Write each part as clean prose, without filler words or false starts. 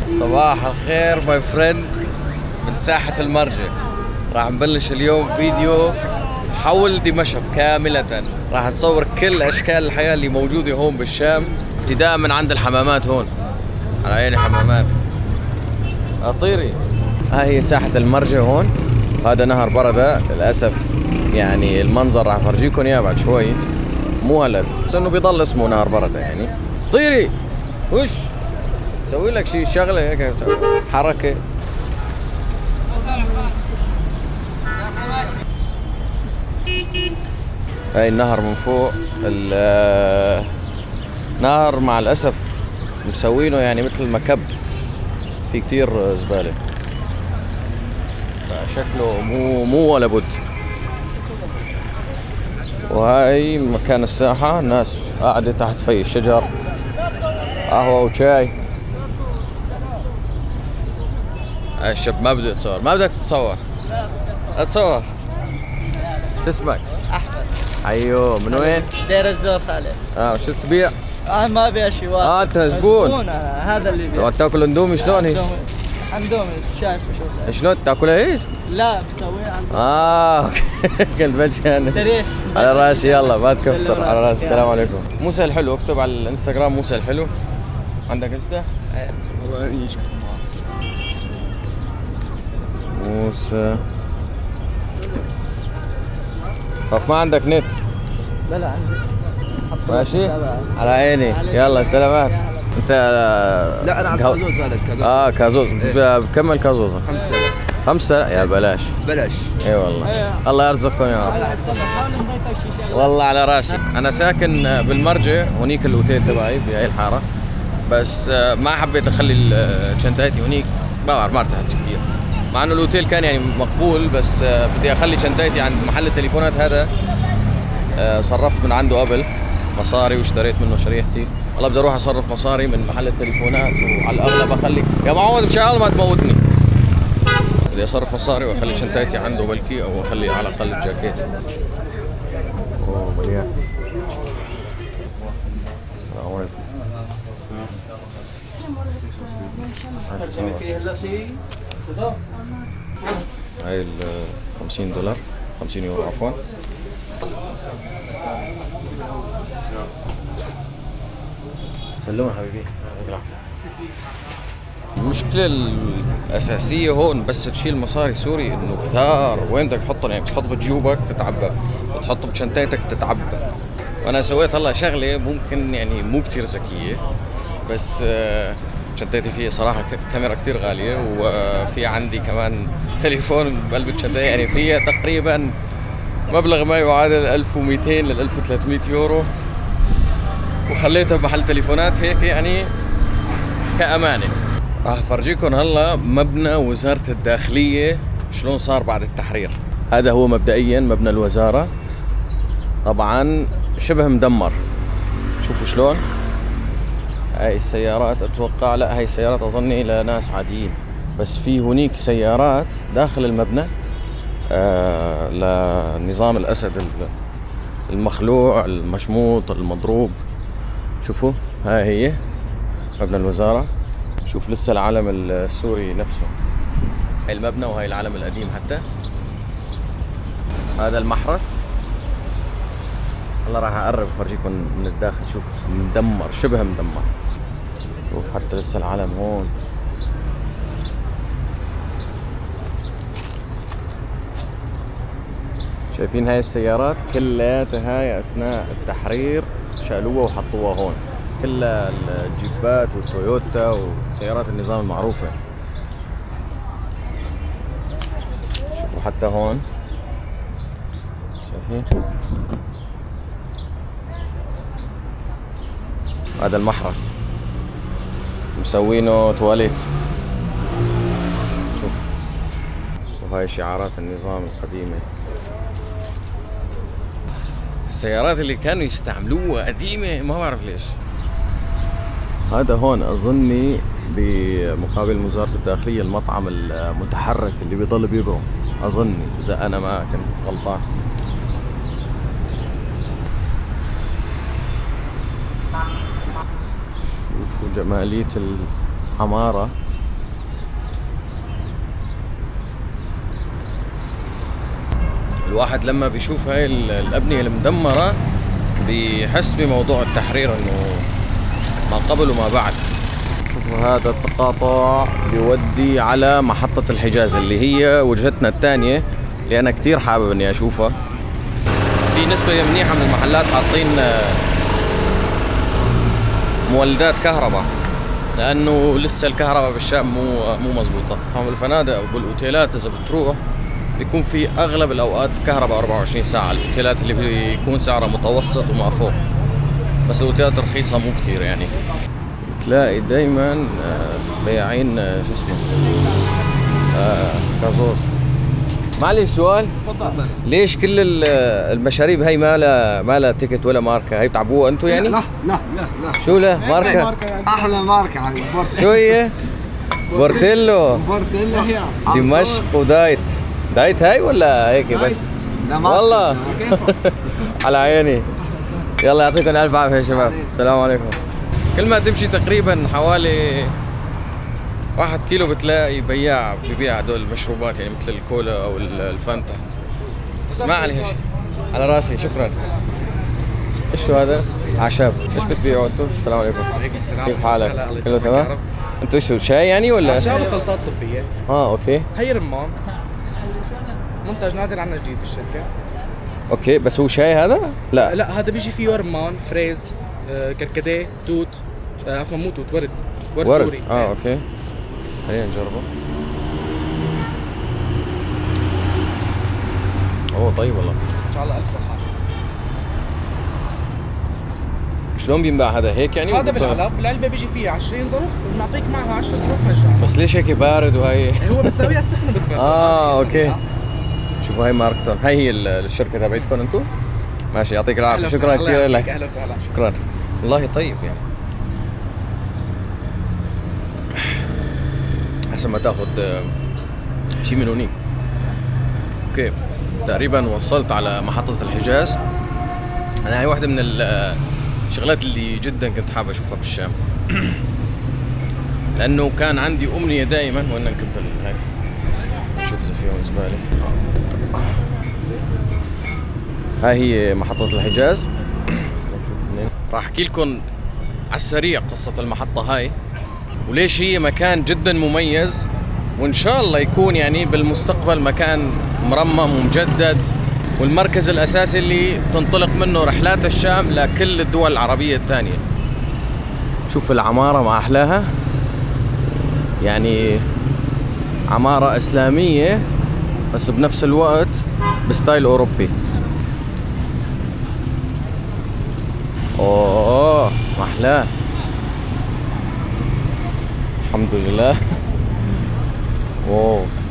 صباح الخير ماي فريند من ساحة المرجع. راح نبلش اليوم فيديو حول دمشق كاملة. راح نصور كل أشكال الحياة اللي موجودة هون بالشام، ابتداء من عند الحمامات. هون على عيني حمامات أطيري. هاي هي ساحة المرجع هون. هذا نهر بردة للأسف، يعني المنظر راح أفرجيكم إياه بعد شوي، مو هلد بس إنه بيضل اسمه نهر بردة. يعني طيري وش سوي لك شي شغلة هيك حركة. هاي النهر من فوق. النهر مع الأسف مسوينه يعني مثل مكب، في كتير زبالة، فشكله مو ولا بد. وهاي مكان الساحة، الناس قاعدة تحت في الشجر، قهوة وشاي. هاي الشاب ما بده يتصور. ما بدك تتصور؟ لا بدي اتصور. شو اسمك؟ احمد. ايوه من وين؟ دير الزور خالد. شو تبيع؟ ما ابيع شيء واحد. انت زبون. أنا. هذا اللي بيع. تاكل اندومي شلون هي؟ اندومي شايف شلون تاكلها هيك؟ لا بسويها اوكي. قلت بجي استريح على راسي. يلا ما تكفر على راسي. السلام عليكم. موسى الحلو، اكتب على الانستغرام موسى الحلو. عندك انستا؟ والله موسى. طب ما عندك نت؟ بلا عندي. ماشي على عيني. يلا سلامات. انت لا انا كازوز. هذا كازوز. كازوز. بكمل كازوزه 5000. 5 يا بلاش. اي والله. الله يرزقكم يا رب. والله على راسي. انا ساكن بالمرجع، هونيك الاوتيل تبعي بهاي الحاره، بس ما حبيت اخلي شنطتي هونيك، ما ارتحت كثير، مع انه الاوتيل كان يعني مقبول، بس بدي اخلي شنطتي عند محل التليفونات هذا. صرفت من عنده قبل مصاري واشتريت منه شريحتي. والله بدي اروح اصرف مصاري من محل التليفونات، وعلى الاغلب اخلي يا معود مشان الله ما تموتني. بدي اصرف مصاري واخلي شنطتي عنده بلكي، او اخلي على الاقل الجاكيت. اوه مليان. السلام عليكم. هاي ال $50، 50 يورو عفوا. سلموا حبيبي. المشكلة الأساسية هون بس تشيل مصاري سوري إنه كثار. وين بدك تحطهم؟ يعني بتحط بجيوبك تتعبى، وتحطه بشنطتك تتعبى. وأنا سويت هلا شغلة ممكن يعني مو كتير ذكية، بس شنطتي فيها صراحة كاميرا كتير غالية، وفي عندي كمان تليفون بقلب الشنطة، يعني فيها تقريبا مبلغ ما يعادل 1200 ل 1300 يورو، وخليتها بمحل تليفونات هيك يعني كأمانة. راح افرجيكم هلا مبنى وزارة الداخلية شلون صار بعد التحرير. هذا هو مبدئيا مبنى الوزارة، طبعا شبه مدمر. شوفوا شلون هاي السيارات. اتوقع لا، هاي سيارات اظني لناس عاديين، بس في هنيك سيارات داخل المبنى لنظام الاسد المخلوع المشموط المضروب. شوفوا هاي هي مبنى الوزارة. شوف لسه العلم السوري نفسه، هاي المبنى وهاي العلم القديم حتى. هذا المحرس. هلا راح اقرب افرجيكم من الداخل. شوف مدمر، شبه مدمر. شوف حتى لسه العلم هون. شايفين هاي السيارات كلياتها هاي اثناء التحرير شالوها وحطوها هون، كلها الجيبات والتويوتا وسيارات النظام المعروفة. شوفوا حتى هون، شايفين هذا المحرس مسوينه تواليت. شوف، وهاي شعارات النظام القديمة. السيارات اللي كانوا يستعملوها قديمة، ما بعرف ليش. هذا هون أظني بمقابل وزارة الداخلية المطعم المتحرك اللي بيضل بيبرم، أظني إذا أنا ما كنت غلطان. شوفوا جمالية عمارة. الواحد لما بيشوف هاي الأبنية المدمرة بيحس بموضوع التحرير إنه ما قبل وما بعد. شوفوا هذا التقاطع بيودي على محطة الحجاز اللي هي وجهتنا الثانية اللي أنا كتير حابب إني أشوفها. في نسبة منيحة من المحلات حاطين مولدات كهرباء لأنه لسه الكهرباء بالشام مو مزبوطة. الفنادق والأوتيلات إذا بتروح بيكون في أغلب الأوقات كهرباء 24 ساعة. الأوتيلات اللي بيكون سعرها متوسط وما فوق، بس الأوتيلات رخيصة مو كتير يعني. تلاقي دايما بياعين شو اسمه كازوز. معلش سؤال، تفضل. ليش كل المشاريب هاي ما لها تيكت ولا ماركة؟ هاي بتعبوها انتو يعني؟ لا. شو له ماركة؟ احلى ماركة حبيبي. شو هي؟ بورتيلو. هي دمشق ودايت هاي ولا هيك بس؟ والله على عيني. يلا يعطيكم الف عافية يا شباب. السلام عليكم. كل ما تمشي تقريبا حوالي 1 كيلو بتلاقي بياع ببيع هدول المشروبات يعني مثل الكولا او الفانتا. اسمع علي هالشيء على راسي. شكرا. ايش هذا؟ اعشاب. ايش بتبيعوا انتم؟ السلام عليكم. وعليكم السلام. كيف حالك؟ كله تمام؟ انتم شو شاي يعني ولا؟ اعشاب وخلطات طبيه. اوكي. هي رمان، منتج نازل عنا جديد بالشركه. اوكي بس هو شاي هذا؟ لا هذا بيجي فيه رمان، فريز، كركديه، توت، عفوا مو توت، ورد سوري. اوكي. خلينا نجربه. طيب والله. ان شاء الله الف صحه. شلون بينباع هذا هيك يعني؟ هذا بالعلب، العلبه بيجي فيها 20 ظرف وبنعطيك معها 10 ظروف مجانا. بس ليش هيك بارد وهي؟ هو بتسويها سخنه بتبرد. اوكي. شوفوا هاي ماركتون، هاي هي الشركه تبعتكم انتم؟ ماشي يعطيك العافيه. شكرا كثير لك. اهلا وسهلا. شكرا والله. طيب يعني حسب ما تاخذ شيء من هونيك. اوكي تقريبا وصلت على محطة الحجاز. انا هاي واحدة من الشغلات اللي جدا كنت حابب اشوفها بالشام لانه كان عندي امنية دائما وان نكبل هاي. شوف اذا فيهم زبالة. هاي هي محطة الحجاز. راح احكي لكم على السريع قصة المحطة هاي وليش هي مكان جدا مميز، وإن شاء الله يكون يعني بالمستقبل مكان مرمم ومجدد، والمركز الأساسي اللي تنطلق منه رحلات الشام لكل الدول العربية الثانية. شوف العمارة ما أحلاها، يعني عمارة إسلامية بس بنفس الوقت بستايل أوروبي. ما أحلاه الحمد لله.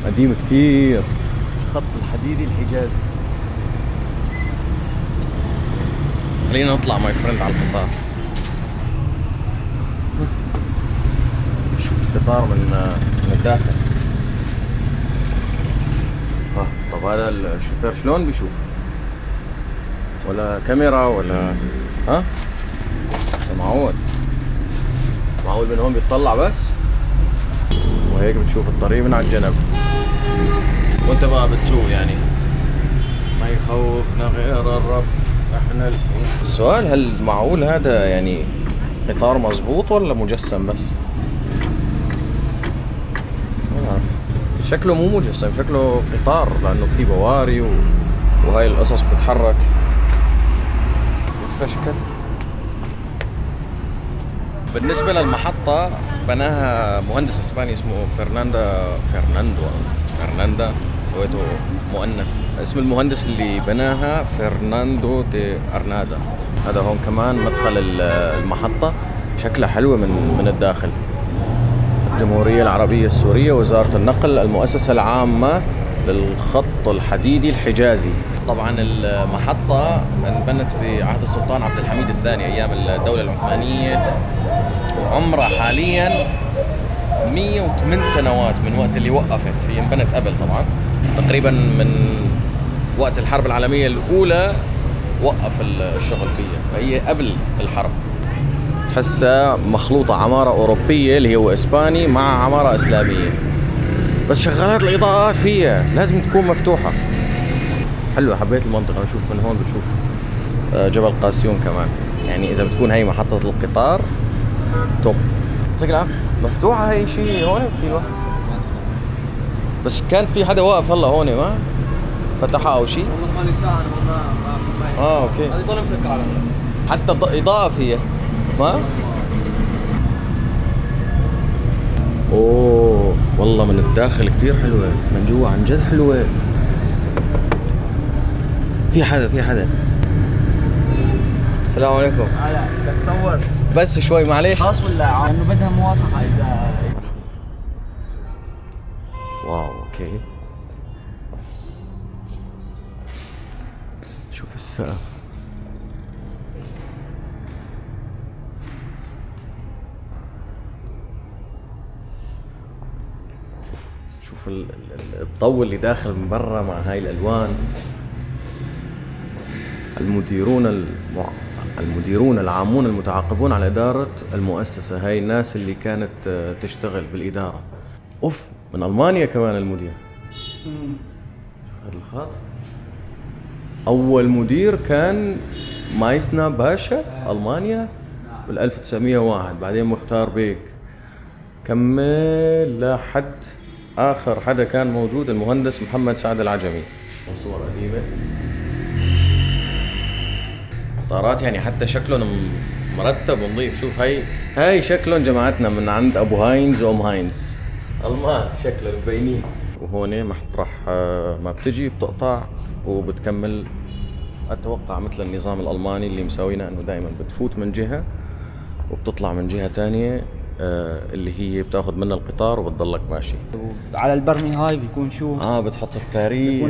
قديم كتير. خط الحديدي الحجازي. خلينا نطلع ماي فريند على القطار. شوف القطار من الداخل. طب هذا الشوفير شلون بيشوف؟ ولا كاميرا ولا معود من هون بيطلع بس، وهيك بتشوف الطريق من على الجنب وانت بقى بتسوق يعني. ما يخوفنا غير الرب احنا السؤال هل معقول هذا يعني قطار مزبوط ولا مجسم بس؟ ما بعرف. شكله مو مجسم، شكله قطار لانه في بواري وهاي القصص بتتحرك بتفشكل. بالنسبة للمحطة بناها مهندس اسباني اسمه فرناندا. سويته مؤنث. اسم المهندس اللي بناها فرناندو دي أرنادا. هذا هون كمان مدخل المحطة، شكلها حلوة من الداخل. الجمهورية العربية السورية، وزارة النقل، المؤسسة العامة للخط الحديدي الحجازي. طبعا المحطة انبنت بعهد السلطان عبد الحميد الثاني أيام الدولة العثمانية، وعمرها حاليا 108 سنوات من وقت اللي وقفت. هي انبنت قبل طبعا، تقريبا من وقت الحرب العالمية الأولى وقف الشغل فيها، فهي قبل الحرب. تحسها مخلوطة عمارة أوروبية اللي هو إسباني مع عمارة إسلامية، بس شغالات الإضاءات فيها لازم تكون مفتوحة. حلوة، حبيت المنطقة. نشوف من هون بتشوف جبل قاسيون كمان، يعني إذا بتكون هي محطة القطار توب. تقلع مفتوحة هي شيء هون في الواحد، بس كان في حدا واقف هلا هون ما فتحها أو شيء. والله صار لي ساعة أنا ما أوكي. هذه ضل مسكر على حتى إضاءة فيها ما. اوه والله من الداخل كتير حلوة، من جوا عن جد حلوة. في حدا. السلام عليكم. هلا بدك تصور بس شوي معليش. خاص ولا انه بدها موافقه اذا واو اوكي. شوف السقف. شوف الضوء اللي داخل من برا مع هاي الالوان. المديرون العامون المتعاقبون على إدارة المؤسسة، هاي الناس اللي كانت تشتغل بالإدارة. اوف، من ألمانيا كمان المدير. هذا الخط. أول مدير كان مايسنا باشا ألمانيا بال 1901، بعدين مختار بيك كمل لحد آخر حدا كان موجود المهندس محمد سعد العجمي. صور قديمة، طارات يعني حتى شكلهم مرتب ونظيف. شوف هاي شكلهم جماعتنا من عند أبو هاينز وأم هاينز، ألمان شكلهم مبينين. وهون مطرح ما بتجي بتقطع وبتكمل، أتوقع مثل النظام الألماني اللي مساوينا إنه دائما بتفوت من جهة وبتطلع من جهة تانية، اللي هي بتاخذ منها القطار وبتضلك ماشي. على البرمي هاي بيكون شو؟ بتحط التاريخ،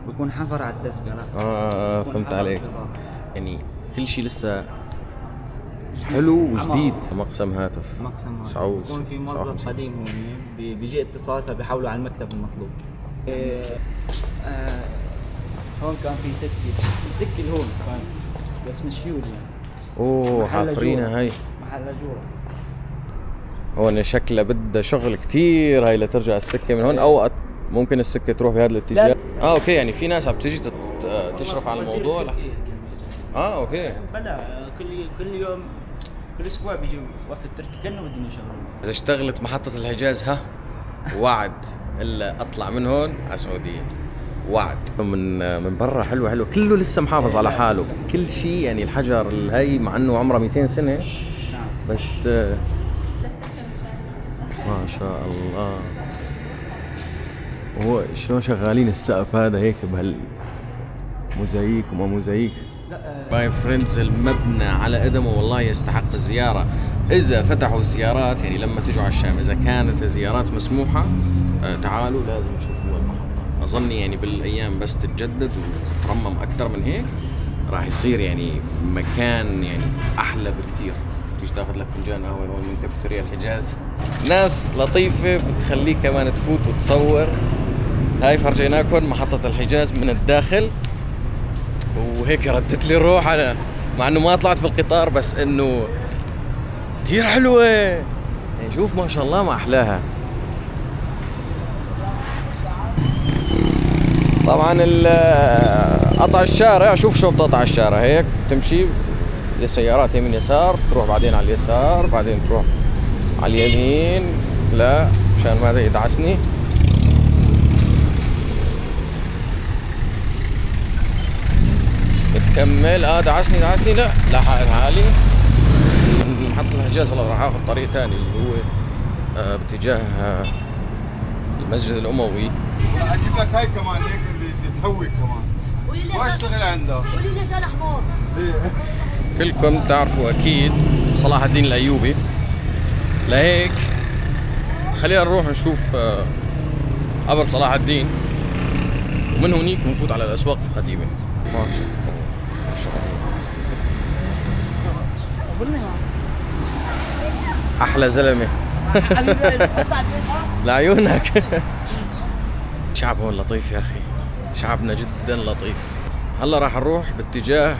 بيكون حفر على التذكرة. فهمت عليك. يعني كل شيء لسه حلو وجديد. مقسم هاتف سعود، بيكون في موظف قديم هون بيجي اتصال فبيحولوا على المكتب المطلوب. هون كان في سكة هون كان بس مش هيول يعني. حافرينها هاي محل جوا. هون شكلها بدها شغل كتير هاي لترجع السكة من هون، او ممكن السكة تروح بهذا الاتجاه. اوكي، يعني في ناس عم تجي تشرف على الموضوع. اوكي. بلا كل يوم كل اسبوع بيجي وفد تركي كانه بدهم يشغلوا. اذا اشتغلت محطة الحجاز وعد الا اطلع من هون على السعودية، وعد. من برا حلو كله لسه محافظ على حاله، كل شيء يعني. الحجر الهي مع انه عمره 200 سنة بس ما شاء الله. وهو شلون شغالين السقف هذا هيك بهالموزايك وما موزايك. باي فريندز، المبنى على قدمه والله يستحق الزيارة. إذا فتحوا الزيارات، يعني لما تجوا على الشام، إذا كانت الزيارات مسموحة تعالوا لازم تشوفوا المحطة. أظني يعني بالأيام بس تتجدد وتترمم أكثر من هيك راح يصير يعني مكان يعني أحلى بكتير. تيجي تاخذ لك فنجان قهوة هون من كافيتيريا الحجاز، ناس لطيفة بتخليك كمان تفوت وتصور. هاي فرجيناكم محطة الحجاز من الداخل، وهيك ردت لي الروح أنا، مع إنه ما طلعت بالقطار، بس إنه كتير حلوة. يعني شوف ما شاء الله ما أحلاها. طبعا قطع الشارع، شوف شو بتقطع الشارع هيك تمشي لسيارات يمين يسار، تروح بعدين على اليسار، بعدين تروح على اليمين. لا مشان ما يدعسني. بتكمل دعسني لا حالي. محطة الحجاز والله راح اخذ طريق ثاني اللي هو باتجاه المسجد الأموي. اجيب لك هاي كمان هيك بتهوي كمان واشتغل عنده. قولي لي جال احمر. كلكم تعرفوا اكيد صلاح الدين الايوبي، لهيك خلينا نروح نشوف قبر صلاح الدين، ومن هونيك بنفوت على الاسواق القديمه. ما شاء الله احلى زلمه. لعيونك. شعب هون لطيف يا اخي، شعبنا جدا لطيف. هلا راح نروح باتجاه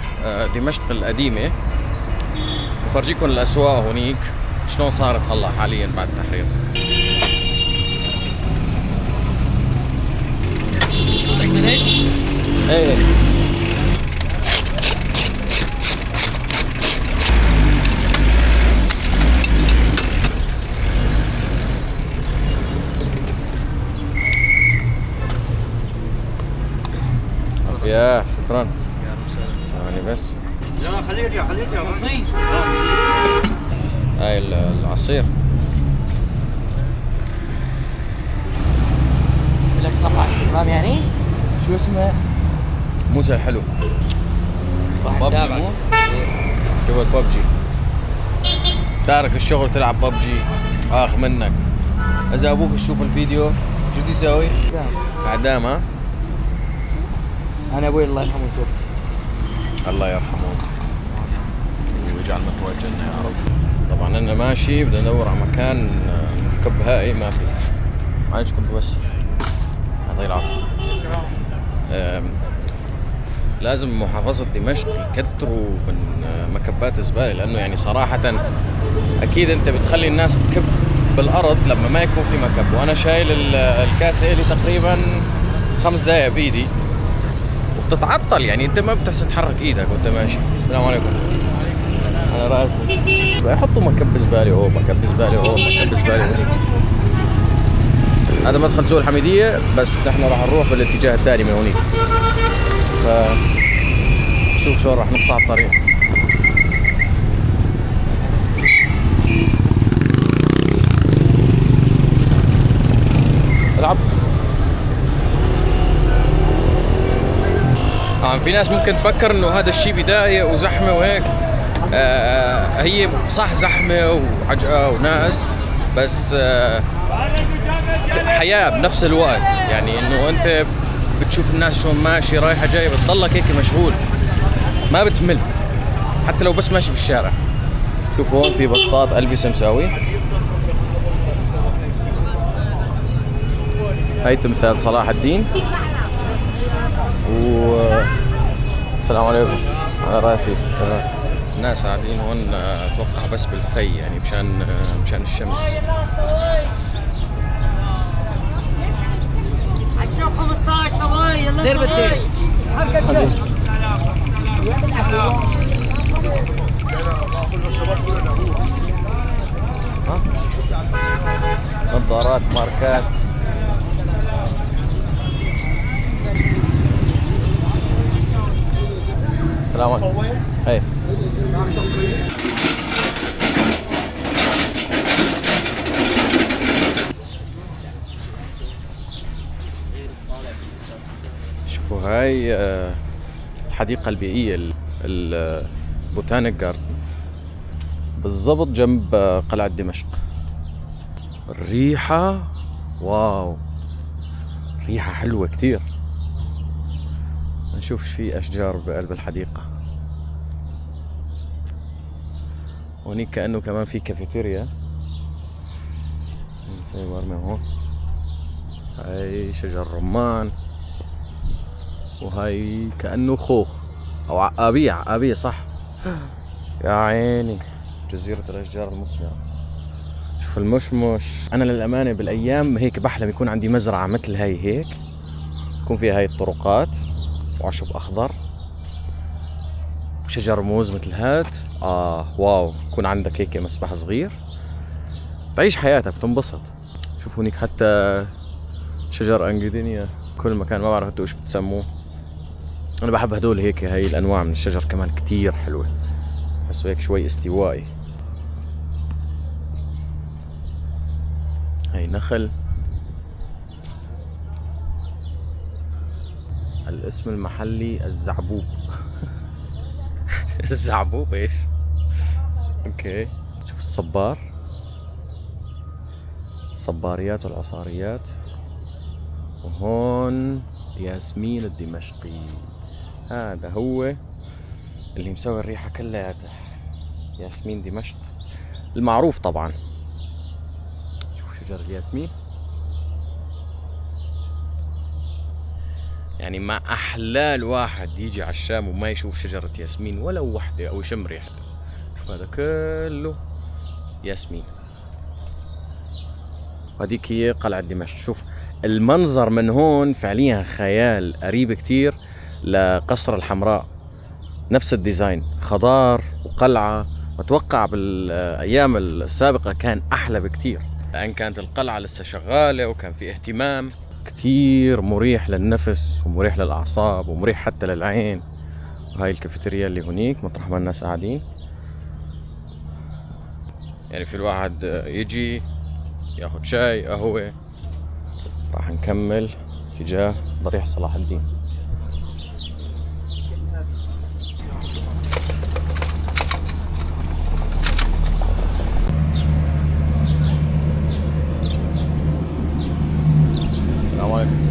دمشق القديمه، بفرجيكم الأسواق هونيك شلون صارت هلا حاليا بعد التحرير. ايه يا شكرا. ثواني بس. لا خليه يرجع وصي. هاي العصير. لك صفحة انستغرام يعني؟ شو اسمه؟ موسى حلو. ببجي مو؟ جوا الببجي. تارك الشغل تلعب ببجي اخ منك. اذا ابوك يشوف الفيديو شو بدي يسوي؟ اعدام. ها؟ انا ابوي الله يرحمه توفى. الله يرحمه ويجعل مثواه الجنة يا رب. طبعا انا ماشي بدي ادور على مكان كب هائي ما في. معلش كب بس. يعطيه العافية. لازم محافظة دمشق يكتروا من مكبات الزبالة، لأنه يعني صراحة أكيد أنت بتخلي الناس تكب بالأرض لما ما يكون في مكب. وأنا شايل الكاسة إلي تقريبا 5 دقايق بإيدي وبتتعطل، يعني أنت ما بتحسن تحرك إيدك وأنت ماشي. السلام عليكم. على راسي. يحطوا مكب زبالة هو، مكب زبالة هو، مكب زبالة هو. هذا مدخل سوق الحميدية، بس نحن راح نروح بالاتجاه الثاني من هونيك. شوف شو راح نقطع الطريق. العب. طبعا في ناس ممكن تفكر انه هذا الشيء بداية وزحمة وهيك. هي صح زحمة وعجقة وناس، بس حياة بنفس الوقت. يعني انه انت بتشوف الناس شلون ماشي رايحة جاية، بتضلك هيك مشغول ما بتمل حتى لو بس ماشي بالشارع. شوف هون في بسطات ألبسة مساوي. هاي تمثال صلاح الدين. السلام عليكم. على راسي. الناس قاعدين هون اتوقع بس بالفي، يعني مشان الشمس. عشان 15 ثواني يلا دير بالديش. حركة شيء. نظارات ماركات. السلام عليكم. اي شوفوا هاي الحديقة البيئية البوتانيك جاردن بالضبط جنب قلعة دمشق. الريحة واو، ريحة حلوة كتير. نشوف في أشجار بقلب الحديقة. هونيك كأنه كمان في كافيتيريا. نسوي مرمى هون. هاي شجر رمان، وهاي كأنه خوخ أو عقابية صح. يا عيني جزيرة الأشجار المثمرة. شوف المشمش. أنا للأمانة بالأيام هيك بحلم يكون عندي مزرعة مثل هاي هيك، يكون فيها هاي الطرقات وعشب أخضر وشجر موز مثل هاد. واو، يكون عندك هيك مسبح صغير تعيش حياتك بتنبسط. شوف هونيك حتى شجر أنجدينيا كل مكان، ما بعرف انتو ايش بتسموه. أنا بحب هدول هيك، هاي الأنواع من الشجر كمان كتير حلوة، بحسه هيك شوي استوائي. هاي نخل. الاسم المحلي الزعبوب. الزعبوب ايش؟ اوكي. شوف الصبار، الصباريات والعصاريات. وهون ياسمين الدمشقي، هذا هو اللي مسوي الريحة كلياتها. ياسمين دمشق المعروف طبعا. شوف شجر الياسمين، يعني ما أحلى الواحد يجي على الشام وما يشوف شجرة ياسمين ولو وحدة أو يشم ريحتها. شوف هذا كله ياسمين. وهذيك هي قلعة دمشق. شوف المنظر من هون فعليا خيال، قريب كتير لقصر الحمراء، نفس الديزاين، خضار وقلعة. واتوقع بالايام السابقة كان احلى بكتير، لان كانت القلعة لسه شغالة وكان في اهتمام كتير، مريح للنفس ومريح للاعصاب ومريح حتى للعين. وهاي الكافيتيريا اللي هنيك مطرح ما الناس قاعدين، يعني في الواحد يجي ياخد شاي قهوة. راح نكمل اتجاه ضريح صلاح الدين. السلام عليكم.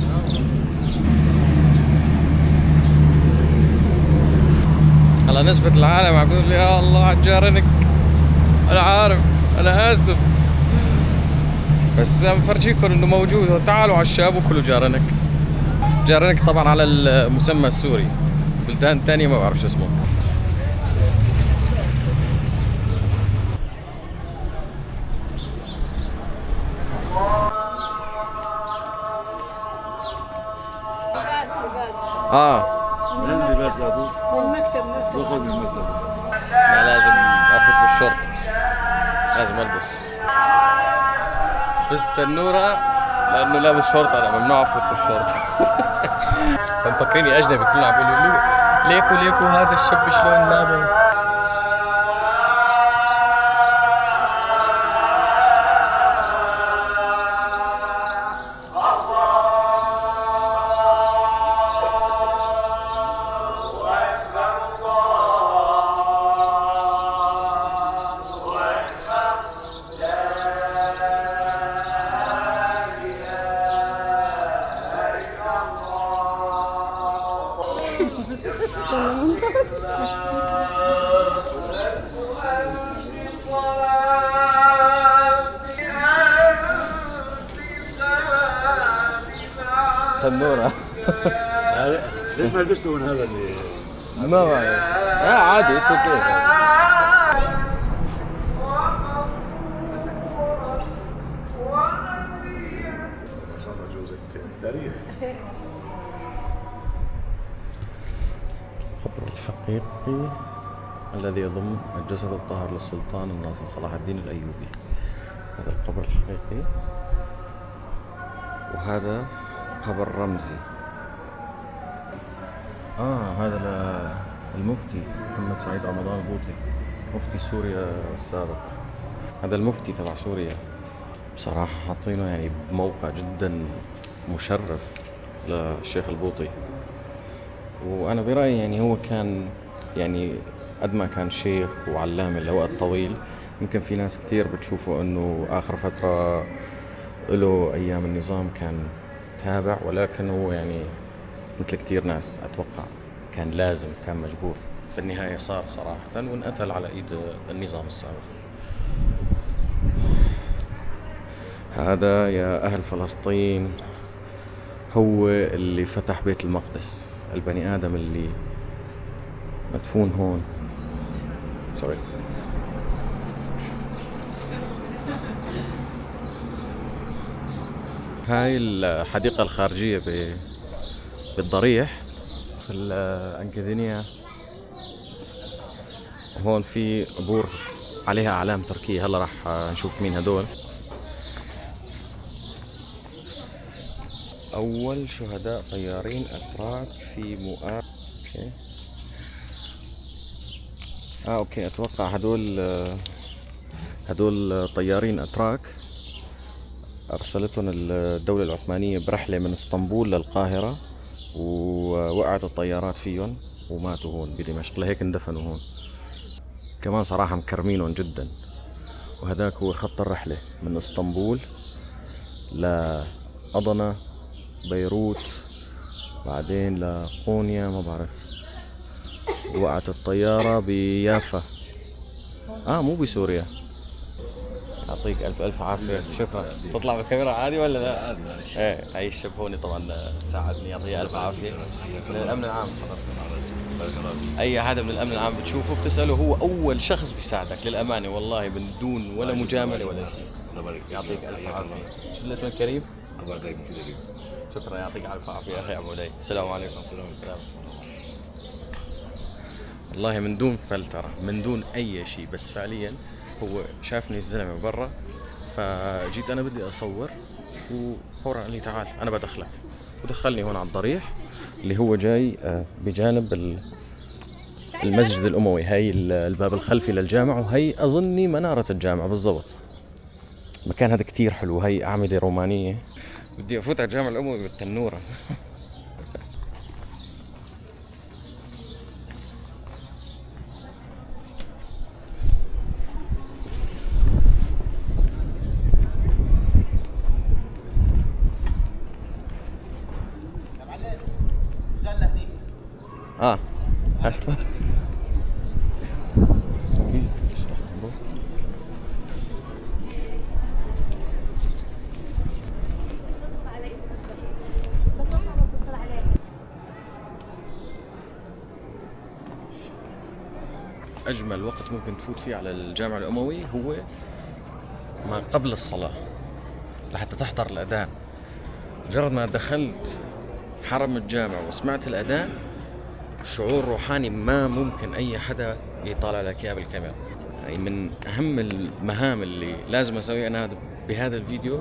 على نسبة العالم عم بيقول يا الله عالجارنك. أنا عارف، أنا آسف، بس مفرجيكم إنه موجود. تعالوا على الشاب وكلوا جارنك. جارنك طبعا على المسمى السوري، بلدان تانية ما بعرف شو اسمه. وين اللباس هذا؟ المكتب باخذ من المكتب. ما لازم افوت بالشورت، لازم البس. بس التنورة لانه لابس شورت، انا ممنوع افوت بالشورت. فمفكريني اجنبي، كلنا عم بيقولوا ليكو هذا الشاب شلون لابس. تنورة. ليش ما لبسته من هذا اللي ما بعرف، عادي اتس اوكي. جوزك تاريخ. القبر الحقيقي الذي يضم الجسد الطاهر للسلطان الناصر صلاح الدين الأيوبي. هذا القبر الحقيقي، وهذا قبر رمزي. هذا المفتي محمد سعيد رمضان البوطي، مفتي سوريا السابق. هذا المفتي تبع سوريا. بصراحة حاطينه يعني بموقع جدا مشرف للشيخ البوطي. وأنا برأيي يعني هو كان يعني قد ما كان شيخ وعلامة لوقت طويل، يمكن في ناس كتير بتشوفه أنه آخر فترة له أيام النظام كان تابع، ولكن هو يعني مثل كتير ناس أتوقع كان لازم، كان مجبور. بالنهاية صار صراحة وانقتل على إيد النظام السابق. هذا يا أهل فلسطين هو اللي فتح بيت المقدس، البني آدم اللي مدفون هون. سوري. هاي الحديقة الخارجية بالضريح في الأنكادينيا. هون في قبور عليها أعلام تركية، هلا راح نشوف مين هدول. أول شهداء طيارين أتراك في مؤاب. أوكي أتوقع هدول طيارين أتراك أرسلتهم الدولة العثمانية برحلة من اسطنبول للقاهرة، ووقعت الطيارات فيهم وماتوا هون بدمشق، لهيك اندفنوا هون. كمان صراحة مكرمينهم جدا. وهذاك هو خط الرحلة من اسطنبول لأضنة، بيروت، بعدين لقونيا، ما بعرف. وقعت الطيارة بيافا، مو بسوريا. يعطيك الف عافيه، شكرا. تطلع بالكاميرا عادي ولا لا؟ ايه هاي الشبهوني طبعا ساعدني، يعطيه الف عافيه. من الامن العام اي حدا من الامن العام بتشوفه بتساله هو اول شخص بيساعدك للامانه، والله من دون ولا مجامله ولا شيء. يعطيك الف عافيه. شو اسمك كريم؟ شكرا، يعطيك الف عافيه يا اخي ابو علي. السلام عليكم. السلام. والله من دون فلتره، من دون اي شيء، بس فعليا هو شافني الزلمه برا، فجيت انا بدي اصور وفورا قال لي تعال انا بدخلك، ودخلني هون على الضريح اللي هو جاي بجانب المسجد الاموي. هاي الباب الخلفي للجامع، وهي اظني مناره الجامع بالضبط. المكان هذا كتير حلو، هي اعمده رومانيه. بدي افوت على الجامع الاموي بالتنوره. اصلا اجمل وقت ممكن تفوت فيه على الجامع الاموي هو ما قبل الصلاه لحتى تحضر الاذان. مجرد ما دخلت حرم الجامع وسمعت الاذان، شعور روحاني ما ممكن اي حدا يطالع لك اياه بالكاميرا. يعني من اهم المهام اللي لازم اسويها انا بهذا الفيديو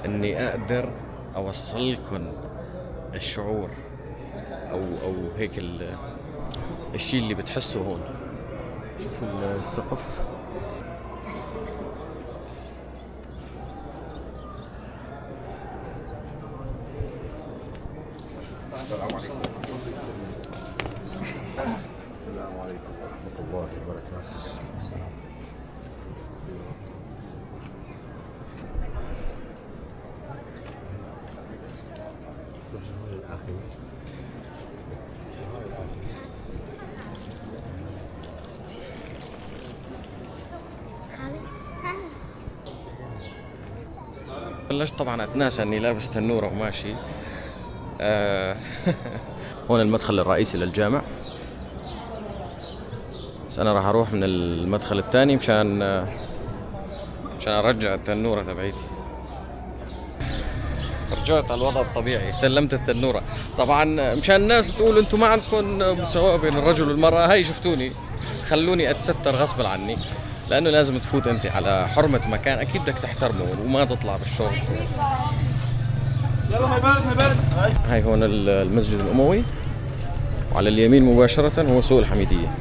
اني اقدر اوصل لكم الشعور او هيك الشيء اللي بتحسه هون. شوف السقف، السلام عليكم. السلام عليكم ورحمة الله وبركاته. بلشت طبعا اتناسى اني لابس تنورة وماشي. هون المدخل الرئيسي للجامع، بس انا راح اروح من المدخل الثاني مشان ارجع التنورة تبعيتي. رجعت على الوضع الطبيعي، سلمت التنورة. طبعا مشان الناس تقول انتم ما عندكم مساواة بين الرجل والمرأة، هاي شفتوني خلوني اتستر غصبا عني، لانه لازم تفوت انت على حرمة مكان اكيد بدك تحترمه وما تطلع بالشورت. يلا ما يبرد. هاي هون المسجد الاموي، وعلى اليمين مباشرة هو سوق الحميدية.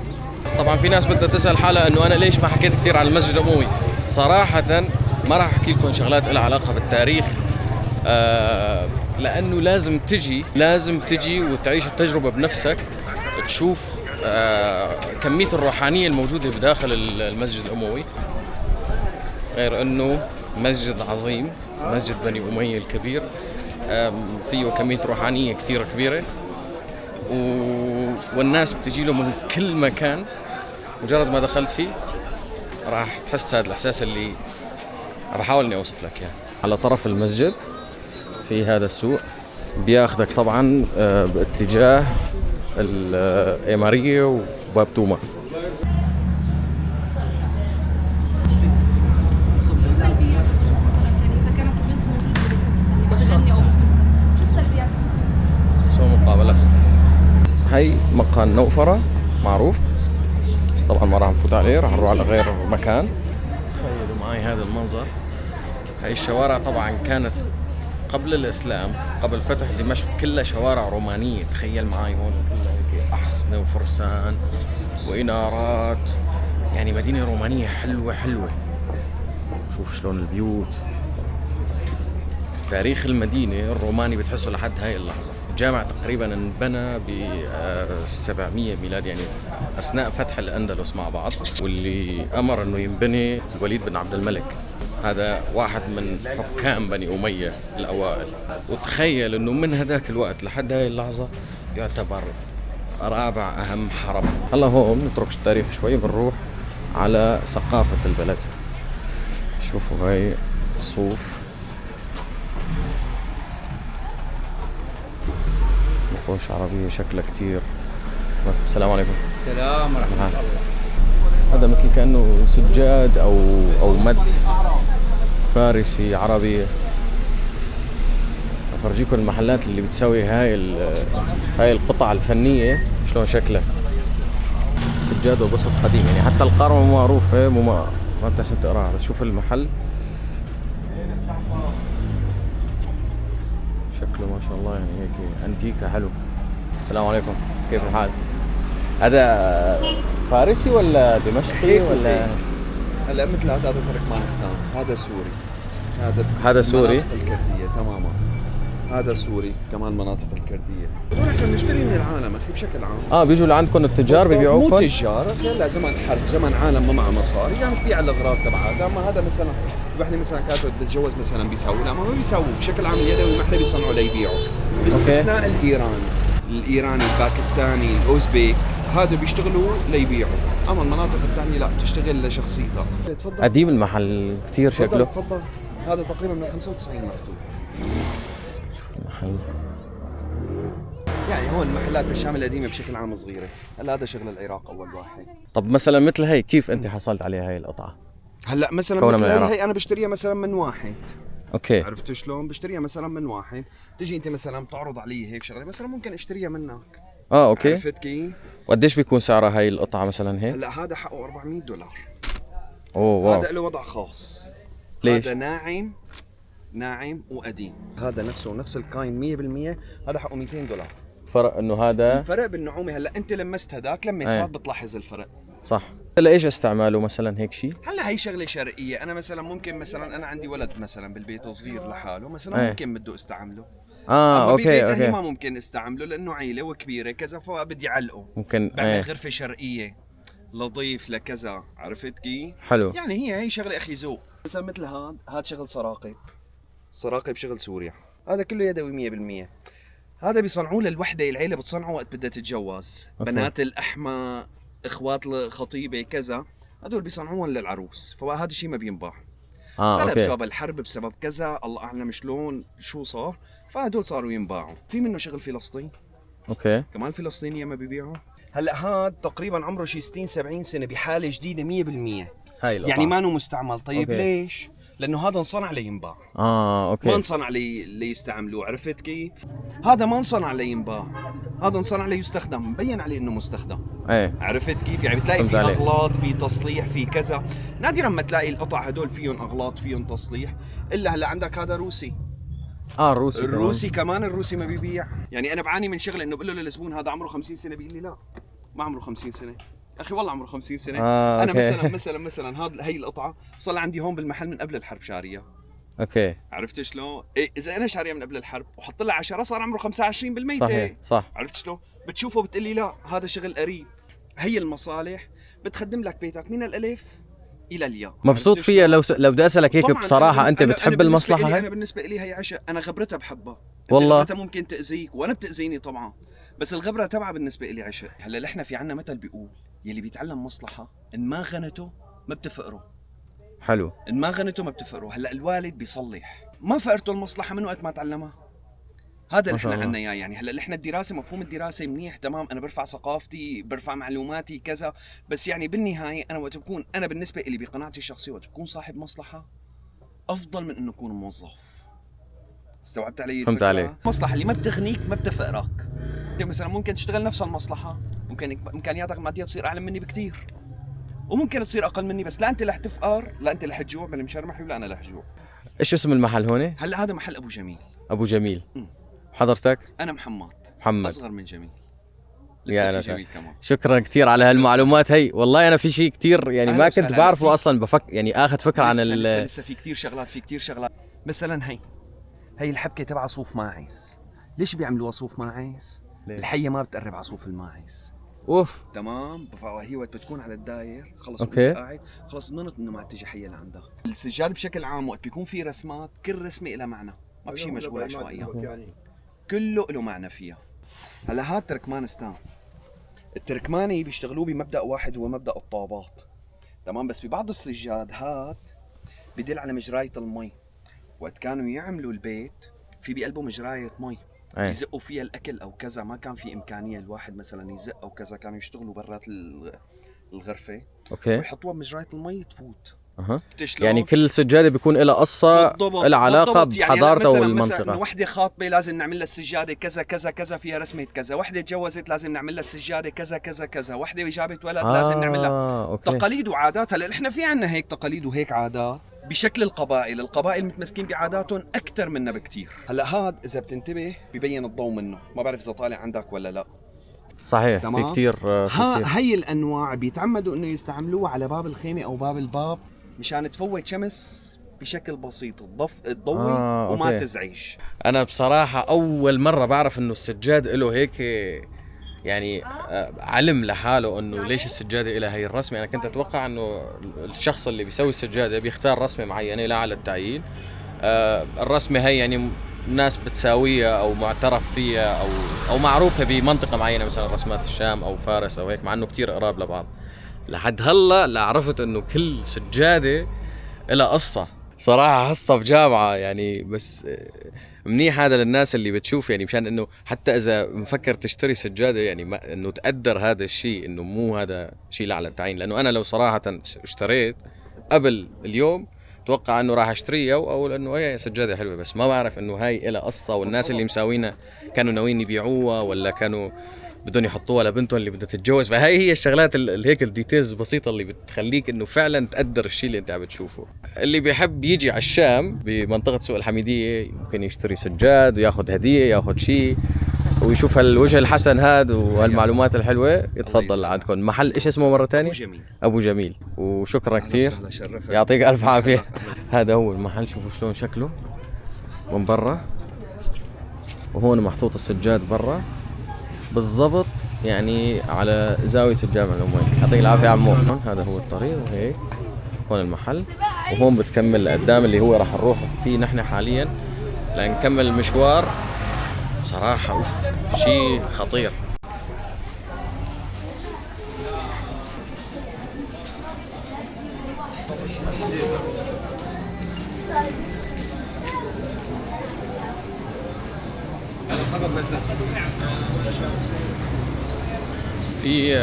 طبعا في ناس بدها تسأل حالها انه انا ليش ما حكيت كثير عن المسجد الاموي. صراحة ما راح احكي لكم شغلات لها علاقة بالتاريخ، لانه لازم تجي وتعيش التجربة بنفسك، تشوف كمية الروحانية الموجودة بداخل المسجد الاموي. غير انه مسجد عظيم، مسجد بني امية الكبير، فيه كمية روحانية كتير كبيرة، والناس بتجي له من كل مكان. مجرد ما دخلت فيه راح تحس هذا الإحساس اللي بحاول إني أوصف لك إياه. على طرف المسجد في هذا السوق بياخدك طبعا باتجاه الإمارية وباب توما. مقابلة. هاي مقهى النوفرة معروف، بس طبعا ما راح نفوت عليه، راح نروح على غير مكان. تخيلوا معي هذا المنظر. هاي الشوارع طبعا كانت قبل الإسلام، قبل فتح دمشق، كلها شوارع رومانية. تخيل معي هون كلها هيك أحصنة وفرسان وإنارات، يعني مدينة رومانية حلوة. شوف شلون البيوت. تاريخ المدينة الروماني بتحسه لحد هاي اللحظة. الجامع تقريبا انبنى ب 700 ميلاد، يعني أثناء فتح الأندلس مع بعض، واللي أمر أنه ينبني الوليد بن عبد الملك، هذا واحد من حكام بني أمية الأوائل. وتخيل أنه من هذاك الوقت لحد هاي اللحظة يعتبر رابع أهم حرم. هلا هون نترك التاريخ شوي، بنروح على ثقافة البلد. شوفوا هاي صوف، نقوش عربية شكلها كتير. السلام عليكم. السلام ورحمة الله. هذا مثل كأنه سجاد أو مد فارسي عربي. أفرجيكم المحلات اللي بتسوي هاي القطع الفنية شلون شكلها، سجاد وبسط قديم، يعني حتى القارة مو معروفة، ما بتحسن تقراها، بس شوف المحل شكله ما شاء الله، يعني هيك انتيكا حلو. السلام عليكم، كيف الحال؟ هذا فارسي ولا دمشقي ولا؟ هلا مثل هذا تركمانستان، هذا سوري، هذا سوري مناطق الكردية تماما، هذا سوري كمان مناطق الكردية. نحن بنشتري من العالم اخي بشكل عام. بيجوا لعندكم التجار بيبيعوكم؟ مو تجار، لا زمان حرب، زمان عالم ما معه مصاري، يعني تبيع الاغراض تبعها. اما هذا مثلا الوحده مثلا كانت تتجوز مثلا بيسووا، لا ما بيسووا بشكل عام اليدوي، ما احنا بيصنعوا ليبيعوا، باستثناء الايراني الباكستاني الاوزبيك، هذا بيشتغلوا ليبيعوا. اما المناطق الثانيه لا بتشتغل لشخصيتها. تفضل. قديم المحل كثير شكله. تفضل. هذا تقريبا من 95 مفتوح. المحل يعني هون المحلات بالشام القديمه بشكل عام صغيره. هلا هذا شغل العراق اول واحد. طب مثلا مثل هي كيف انت حصلت عليها هاي القطعه؟ هلا مثلا مثل هي انا بشتريها مثلا من واحد. اوكي. عرفت شلون؟ بشتريها مثلا من واحد، تجي انت مثلا بتعرض علي هيك شغله، مثلا ممكن اشتريها منك. اوكي. عرفت كيف؟ وقديش بيكون سعرها هاي القطعه مثلا هيك؟ هلا هذا حقه $400. اوه واو. هذا له وضع خاص. ليش؟ هذا ناعم وقديم. هذا نفس الكاين 100%، هذا حقه $200. فرق انه هذا الفرق بالنعومه. هلا انت لمست هذاك لمست بتلاحظ الفرق. صح. لايش استعماله مثلا هيك شيء؟ هلا هي شغله شرقيه. انا مثلا ممكن مثلا انا عندي ولد مثلا بالبيت صغير لحاله مثلا ممكن بده استعمله. اما اوكي ما ممكن استعمله لانه عيله وكبيره كذا، فبدي علقه ممكن بعمل غرفه شرقيه لطيف لكذا. عرفت كيف؟ حلو. يعني هي شغله اخي ذوق. مثلا مثل هذا شغل سراقب شغل سوريا، هذا كله يدوي 100%. هذا بيصنعوه للوحده، العيله بتصنعه وقت بدها تتجوز. بنات الاحمى، اخوات الخطيبه كذا، هدول بيصنعوهم للعروس، فهذا الشيء ما بينباع. صار بسبب الحرب، بسبب كذا، الله اعلم شلون شو صار، فهدول صاروا ينباعوا. في منه شغل فلسطين، اوكي، كمان فلسطينيه ما بيبيعوا. هلا هذا تقريبا عمره شي 60-70 سنه، بحاله جديده 100%. هاي يعني ما انه مستعمل. طيب أوكي. ليش؟ لانه هذا انصنع لينباع. اوكي. ما انصنع ليستعملوه. عرفت كيف؟ هذا ما انصنع لينباع، هذا انصنع ليستخدم، مبين عليه انه مستخدم. عرفت كيف؟ يعني بتلاقي في اغلاط، في تصليح، في كذا. نادرا ما تلاقي القطع هدول فيهم اغلاط، فيهم تصليح. الا هلا عندك هذا روسي. الروسي كمان الروسي ما بيبيع. يعني انا بعاني من شغله، انه بقول له للزبون هذا عمره 50 سنه، بيقول لي لا ما عمره 50 سنه. اخي والله عمره 50 سنه. انا أوكي. مثلا هي القطعه صار عندي هون بالمحل من قبل الحرب شاريه. اوكي. عرفت شلون؟ اذا انا شاريه من قبل الحرب وحط لها 10 صار عمره 25 بالميتة. صح. عرفت شلون؟ بتشوفه بتقول لي لا هذا شغل قريب. هي المصالح بتخدم لك بيتك من الالف الى الياء. مبسوط فيها. لو بدي اسالك هيك بصراحه، انت بتحب المصلحه هاي؟ انا بالنسبه لي هي عشق. انا غبرتها بحبها والله. غبرتها ممكن تاذيك وانا بتاذيني طبعا، بس الغبره تبعها بالنسبه لي عشق. هلا احنا في عنا مثل بيقول يلي بيتعلم مصلحه ان ما غنته ما بتفقره. حلو. ان ما غنته ما بتفقره. هلا الوالد بيصلح، ما فقرته المصلحه من وقت ما تعلمها. هذا اللي احنا عنا اياه. يعني هلا احنا الدراسه، مفهوم الدراسه منيح تمام، انا برفع ثقافتي، برفع معلوماتي كذا، بس يعني بالنهايه انا وقت بكون، انا بالنسبه لي بقناعتي الشخصيه، وقت بكون صاحب مصلحه افضل من انه اكون موظف. استوعبت علي الفكره؟ فهمت عليك. المصلحه اللي ما بتغنيك ما بتفقرك. انت مثلا ممكن تشتغل نفس المصلحه، ممكن امكانياتك الماديه تصير اعلى مني بكثير، وممكن تصير اقل مني، بس لا انت رح تفقر، لا انت رح تجوع من المشرمحي، ولا انا رح اجوع. ايش اسم المحل هون؟ هلا هذا محل ابو جميل. ابو جميل. حضرتك؟ انا محمد اصغر من جميل. لسه في جميل كمان. شكرا كثير على هالمعلومات هي. والله انا في شيء كثير يعني ما كنت بعرفه اصلا، يعني اخذ فكره عن لسه في كثير شغلات. مثلا هي الحبكه تبع صوف ماعز. ليش بيعملوها صوف ماعز؟ الحيه ما بتقرب على صوف الماعز. تمام. هي وقت بتكون على الداير خلص وانت قاعد خلص ضمنت انه ما تجي حيه لعندك. السجاد بشكل عام وقت بيكون في رسمات، كل رسمه لها معنى، ما في شيء مشغول عشوائيا، كله له معنى فيها. هلا هاد تركمانستان، التركماني بيشتغلوه بمبدا واحد، هو مبدا الطابات. تمام. بس ببعض السجاد هاد بدل على مجراية المي. وقت كانوا يعملوا البيت في بقلبه مجراية مي يزقوا فيها الأكل أو كذا، ما كان في إمكانية الواحد مثلا يزق أو كذا، كانوا يشتغلوا برات الغرفة ويحطوها بمجراية المي تفوت. يعني كل سجادة بيكون لها قصة لها علاقة بحضارتها يعني والمنطقة. مثلا وحدة خاطبة لازم نعمل لها السجادة كذا كذا كذا فيها رسمة كذا، وحدة تجوزت لازم نعمل لها السجادة كذا كذا كذا، وحدة جابت ولد لازم نعمل لها تقاليد وعادات. هلا احنا في عنا هيك تقاليد وهيك عادات بشكل القبائل متمسكين بعاداتهم أكثر منا بكتير. هلا هاد إذا بتنتبه ببين الضوء منه، ما بعرف إذا طالع عندك ولا لا. صحيح في كتير هاي الأنواع بيتعمدوا إنه يستعملوها على باب الخيمة أو باب الباب مشان تفوت شمس بشكل بسيط تضوي وما تزعج. أنا بصراحة أول مرة بعرف إنه السجاد له هيك يعني علم لحاله إنه ليش السجادة إلها هي الرسمة. أنا كنت أتوقع إنه الشخص اللي بيسوي السجادة بيختار رسمة معينة لا على التعيين. الرسمة هي يعني ناس بتساويها أو معترف فيها أو معروفة بمنطقة معينة، مثلا رسمات الشام أو فارس أو هيك، مع إنه كتير قراب لبعض. لحد هلا عرفت إنه كل سجادة لها قصة. صراحة حصة بجامعة يعني، بس منيح هذا للناس اللي بتشوف يعني، مشان إنه حتى إذا مفكر تشتري سجادة يعني إنه تقدر هذا الشيء، إنه مو هذا شيء على التعيين. لأنه أنا لو صراحة اشتريت قبل اليوم توقع انه راح اشتريها او لانه هي سجاده حلوه، بس ما بعرف انه هاي لها قصه، والناس اللي مساوينها كانوا ناويين يبيعوها ولا كانوا بدهم يحطوها لبنتهم اللي بدها تتجوز. فهي هي الشغلات هيك الديتيلز البسيطه اللي بتخليك انه فعلا تقدر الشيء اللي انت عم بتشوفه. اللي بيحب يجي على الشام بمنطقه سوق الحميديه ممكن يشتري سجاد وياخذ هديه، ياخذ شيء ويشوف هالوجه الحسن هاد وهالمعلومات الحلوه. يتفضل عندكم محل ايش اسمه مره ثانيه؟ ابو جميل. وشكرا كثير، يعطيك الف عافيه. هذا هو المحل، شوفوا شلون شكله من برا، وهون محطوط السجاد برا بالضبط يعني على زاويه الجامع الاموي. يعطيك العافيه يا عمو. هذا هو الطريق وهيك هون المحل، وهون بتكمل لقدام اللي هو راح نروح فيه نحن حاليا لنكمل المشوار. بصراحة شيء خطير. في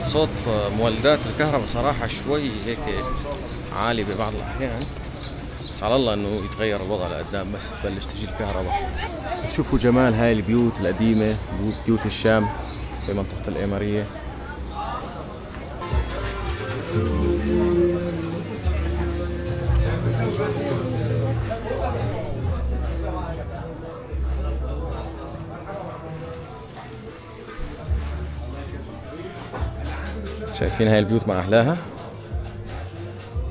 صوت مولدات الكهرباء صراحة شوي هيك عالي ببعض الأحيان، بس على الله انه يتغير الوضع لقدام بس تبلش تجي الكهرباء. شوفوا جمال هاي البيوت القديمة، بيوت الشام في منطقة الإمارية. شايفين هاي البيوت مع أهلاها،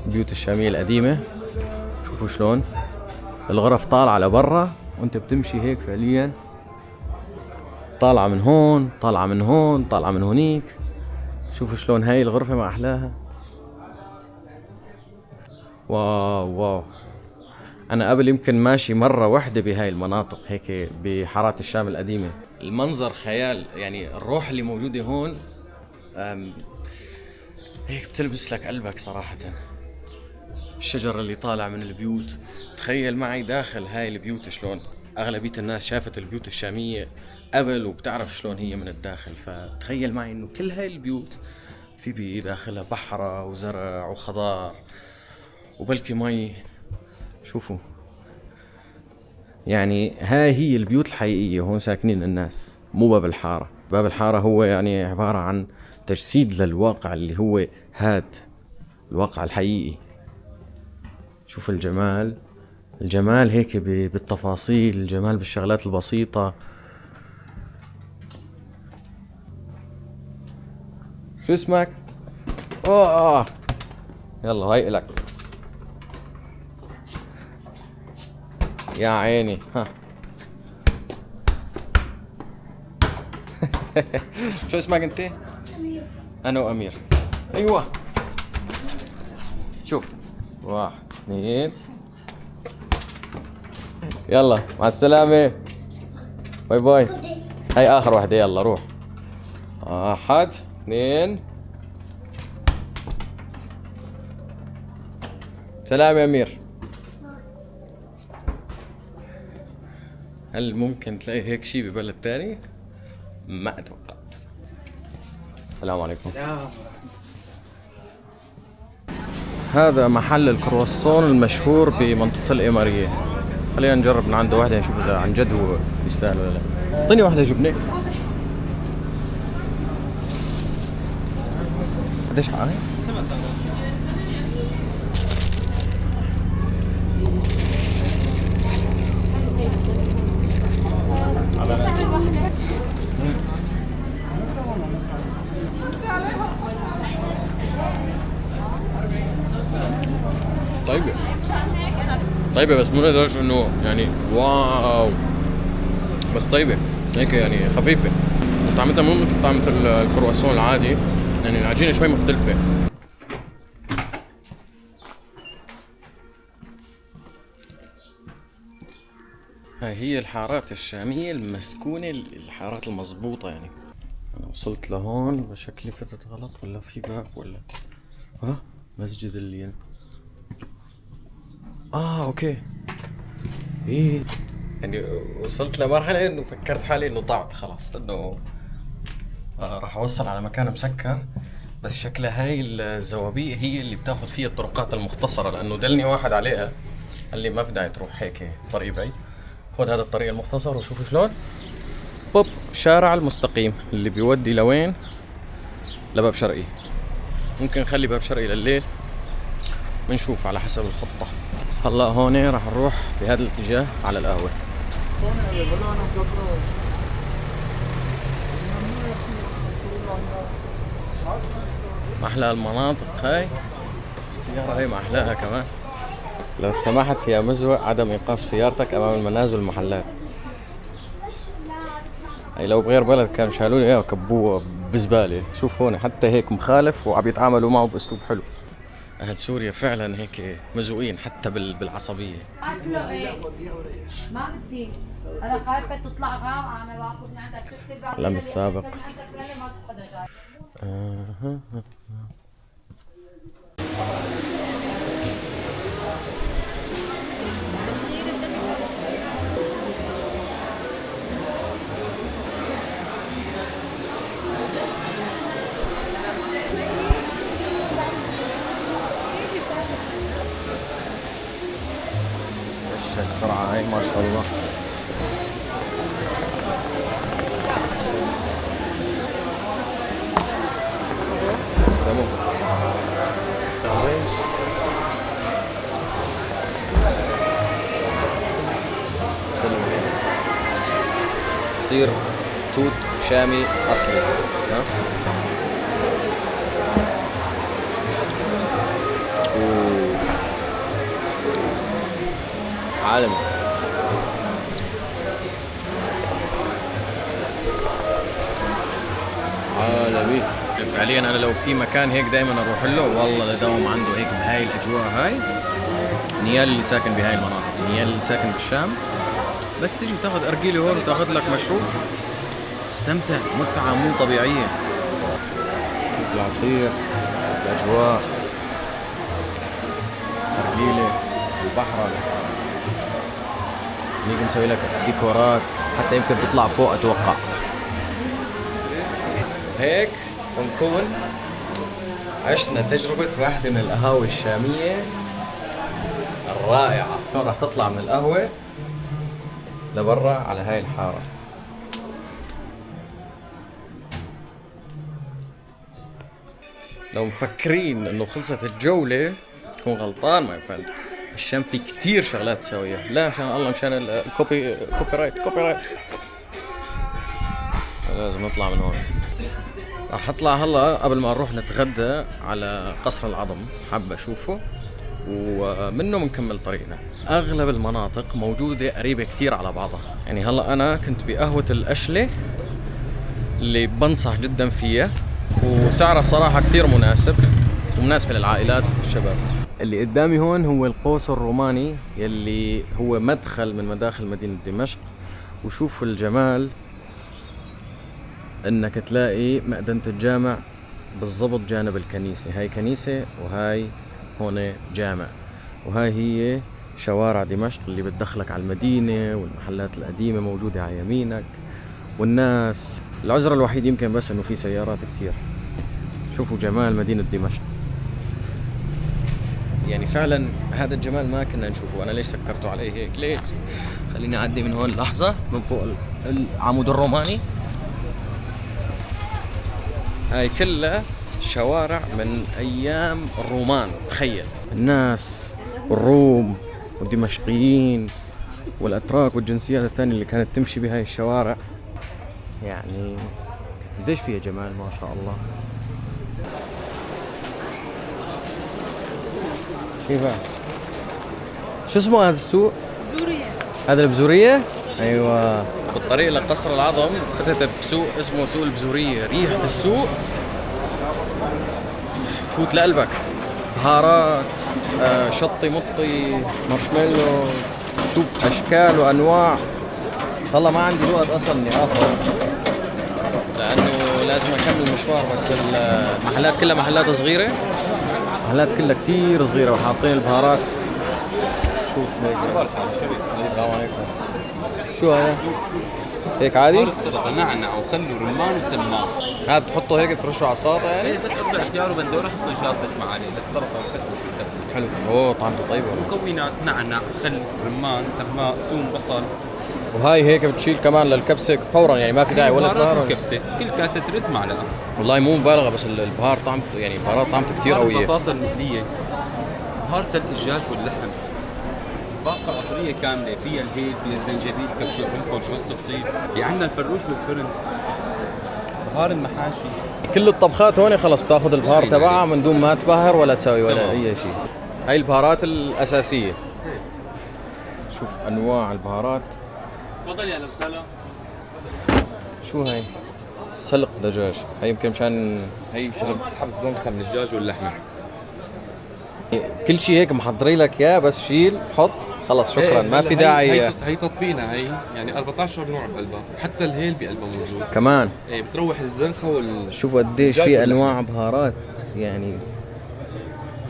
البيوت الشامية القديمة. شوفوا شلون الغرف طالعة لبرا وانت بتمشي هيك فعليا، طالعة من هون طالعة من هون طالعة من هونيك. شوفوا شلون هاي الغرفة مع أحلاها. واو واو. أنا قبل يمكن ماشي مرة واحدة بهاي المناطق هيك بحارات الشام القديمة. المنظر خيال يعني، الروح اللي موجودة هون هيك بتلبس لك قلبك صراحة. الشجر اللي طالع من البيوت، تخيل معي داخل هاي البيوت شلون أغلبية الناس شافت البيوت الشامية قبل وبتعرف شلون هي من الداخل. فتخيل معي إنه كل هاي البيوت في بداخلها بحرة وزرع وخضار وبلكي مي. شوفوا يعني هاي هي البيوت الحقيقية، هون ساكنين الناس، مو باب الحارة. باب الحارة هو يعني عبارة عن تجسيد للواقع اللي هو هاد الواقع الحقيقي. شوف الجمال، الجمال هيك بالتفاصيل، الجمال بالشغلات البسيطة. شو اسمك؟ يلا هاي إلك يا عيني. ها شو اسمك انت؟ أمير. أنا وأمير. أيوة. شوف 1 2 يلا مع السلامة، باي باي. هاي آخر واحدة، يلا روح. 1 2 سلام يا أمير. هل ممكن تلاقي هيك شيء ببلد تاني؟ ما أتوقع. السلام عليكم. هذا محل الكرواسون المشهور بمنطقة الإمارية. خلينا نجرب من عنده واحدة نشوف إذا عن جد هو يستاهل ولا لا. اعطيني واحدة جبنة. قديش حقها؟ 7 دولار. طيبة بس مو لدرجة انه يعني واو، بس طيبة هيك يعني خفيفة. طعمتها مو مثل طعمة الكرواسون العادي، يعني العجينة شوي مختلفة. هاي هي الحارات الشامية المسكونة، الحارات المضبوطة يعني. أنا وصلت لهون بشكلي فتت غلط ولا في باب ولا مسجد اللين. اوكي. ايه يعني وصلت لمرحلة انه فكرت حالي انه ضعت خلاص، انه راح اوصل على مكان مسكر. بس شكلها هاي الزوابيق هي اللي بتاخذ فيها الطرقات المختصرة، لانه دلني واحد عليها قال لي ما بدها تروح هيك طريق بعيد، خذ هذا الطريق المختصر وشوف شلون بوب شارع المستقيم اللي بيودي لوين؟ لباب شرقي. ممكن نخلي باب شرقي لليل، بنشوف على حسب الخطة. بس هلا هون راح نروح بهذا الاتجاه على القهوة. محلى المناطق هاي، السيارة هاي ما أحلاها كمان. لو سمحت يا مزوق عدم إيقاف سيارتك أمام المنازل والمحلات. هاي لو بغير بلد كانوا شالوا لي إياه وكبوه بزبالة. شوف هون حتى هيك مخالف وعم يتعاملوا معه بأسلوب حلو. أهل سوريا فعلا هيك مزوقين حتى بالعصبية. ما بدي، أنا خايفة تطلع غامقة. أنا باخذ من عندك تكتب لم السابق. ايش السرعة هاي ما شاء الله. تسلموا. يصير توت شامي اصلي. عالمي. عالمي فعليا. انا لو في مكان هيك دائما اروح له والله لداوم عنده هيك بهاي الاجواء هاي. نيال اللي ساكن بهاي المناطق، نيال اللي ساكن بالشام، بس تيجي وتاخذ ارجيله هون وتاخذ لك مشروب تستمتع متعة مو طبيعية. العصير، الاجواء، ارجيله، البحر. نيجي نسوي لك ديكورات حتى يمكن بيطلع فوق اتوقع. هيك ونكون عشنا تجربة واحدة من القهاوي الشامية الرائعة. راح تطلع من القهوة لبرا على هاي الحارة. لو مفكرين انه خلصت الجولة تكون غلطان ما فهمت. الشام في كتير شغلات تسويها. لا مشان الله مشان الكوبي رايت لازم نطلع من هون. راح اطلع هلا قبل ما نروح نتغدى على قصر العظم، حابة اشوفه ومنه بنكمل طريقنا. اغلب المناطق موجودة قريبة كتير على بعضها. يعني هلا انا كنت بقهوة الاشلي اللي بنصح جدا فيها، وسعرها صراحة كتير مناسب ومناسبة للعائلات والشباب. اللي قدامي هون هو القوس الروماني يلي هو مدخل من مداخل مدينة دمشق. وشوفوا الجمال انك تلاقي مأذنة الجامع بالضبط جانب الكنيسة. هاي كنيسة وهاي هون جامع. وهاي هي شوارع دمشق اللي بتدخلك على المدينة، والمحلات القديمة موجودة على يمينك، والناس. العذر الوحيد يمكن بس انه في سيارات كتير. شوفوا جمال مدينة دمشق، يعني فعلا هذا الجمال ما كنا نشوفه. انا ليش سكرته عليه هيك؟ ليش؟ خليني اعدي من هون لحظة من فوق العمود الروماني. هاي كلها شوارع من ايام الرومان. تخيل الناس والروم والدمشقيين والاتراك والجنسيات الثانية اللي كانت تمشي بهاي الشوارع. يعني قديش فيها جمال ما شاء الله. كيف شو اسمه هذا السوق؟ بزورية. هذا البزورية؟ ايوه. بالطريق لقصر العظم فتت بسوق اسمه سوق البزورية. ريحة السوق تفوت لقلبك. بهارات، شطي مطي، مارشميلوز، شوف اشكال وانواع. صلى ما عندي وقت اصلا اني اخذ لانه لازم اكمل المشوار. بس المحلات كلها محلات صغيرة، محلات كلها كتير صغيرة وحاطين البهارات. شوف هيك. السلام عليكم. شو هذا؟ هيك عادي؟ بهار السلطة نعنع وخل ورمان وسماق. هذا بتحطه هيك بترشه على السلطة يعني؟ ايه بس قطع خيار وبندورة حطوا شاطة معالي للسلطة وخل وشو. حلو. اوه طعمته طيبة. مكونات نعنع خل رمان سماق ثوم بصل. وهاي هيك بتشيل كمان للكبسة فورا يعني ما في داعي ولا بهار. كبسة كل كاسة رز معلقة. والله مو مبالغة بس البهار طعم يعني البهارات طعمته كتير قوية. البطاطا المقلية، بهار سلق الدجاج واللحم، باقة قطرية كاملة فيها الهيل فيها الزنجبيل كبش القرنفل جوز الطيب، في عندنا الفروش بالفرن، بهار المحاشي. كل الطبخات هون خلص بتاخذ البهار تبعها من دون ما تبهر ولا تسوي ولا اي شيء. هاي البهارات الأساسية. شوف أنواع البهارات. تفضل يا لبسالة. شو هاي؟ سلق دجاج. هاي يمكن مشان هي حسب تسحب الزنخة من الدجاج واللحمة. كل شيء هيك محضري لك اياه بس شيل حط خلص شكرا. ما في داعي. هي تطبيقنا هي يعني 14 نوع بقلبها، حتى الهيل بقلبها موجود كمان. ايه بتروح الزنخة شوف قديش في انواع بهارات يعني.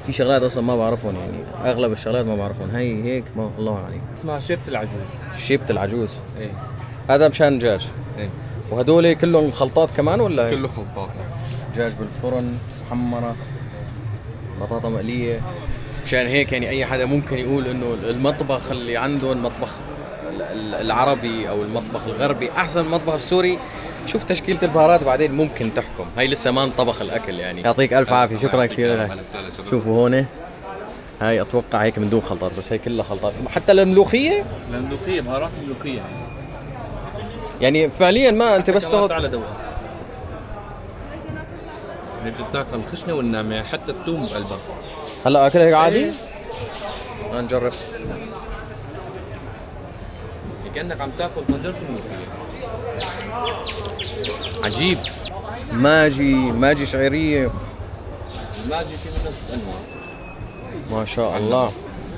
في شغلات اصلا ما بعرفهم يعني اغلب الشغلات ما بعرفهم. هي هيك ما الله عليك. اسمها شيبة العجوز. شيبة العجوز. ايه هذا مشان دجاج. ايه. وهدول كلهم خلطات كمان ولا؟ كله خلطات. دجاج بالفرن محمرة، بطاطا مقلية. مشان هيك يعني اي حدا ممكن يقول انه المطبخ اللي عنده المطبخ العربي او المطبخ الغربي احسن من المطبخ السوري. شوف تشكيلة البهارات بعدين ممكن تحكم. هاي لسه ما انطبخ الاكل يعني. يعطيك الف عافية. شكرا كثير لك. شوفوا هون هاي اتوقع هيك من دون خلطات بس هي كلها خلطات. حتى الملوخية بهارات الملوخية يعني فعليا ما انت بس تاخذ على دواء. هي بتتاكل الخشنة والناعمة حتى الثوم بقلبها. هلا اكل هيك عادي؟ نجرب. كأنك عم تاكل طنجرة الملوخية. عجيب. ماجي شعيرية. الماجي في منها 6 أنواع ما شاء الله.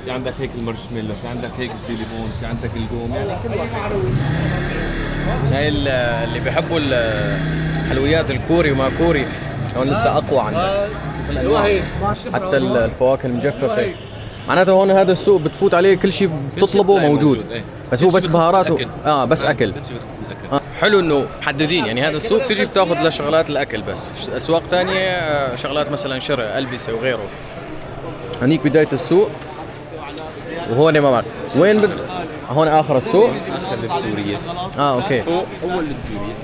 في عندك هيك المارشميلو، في عندك هيك الجيليبون، في عندك الجوم، يعني كل واحد. هاي اللي بيحبوا الحلويات الكوري وما كوري هون لسه اقوى عندك الانواع. حتى الفواكه المجففه. معناته هون هذا السوق بتفوت عليه كل شيء بتطلبه موجود. بس هو بس بهاراته بس اكل. حلو انه محددين يعني هذا السوق تجي بتاخذ لشغلات الاكل بس. اسواق ثانيه شغلات مثلا شراء البسه وغيره. هنيك بدايه السوق وهون ما بعرف وين هون اخر السوق. اخر السورية. اوكي. فوق اول السورية.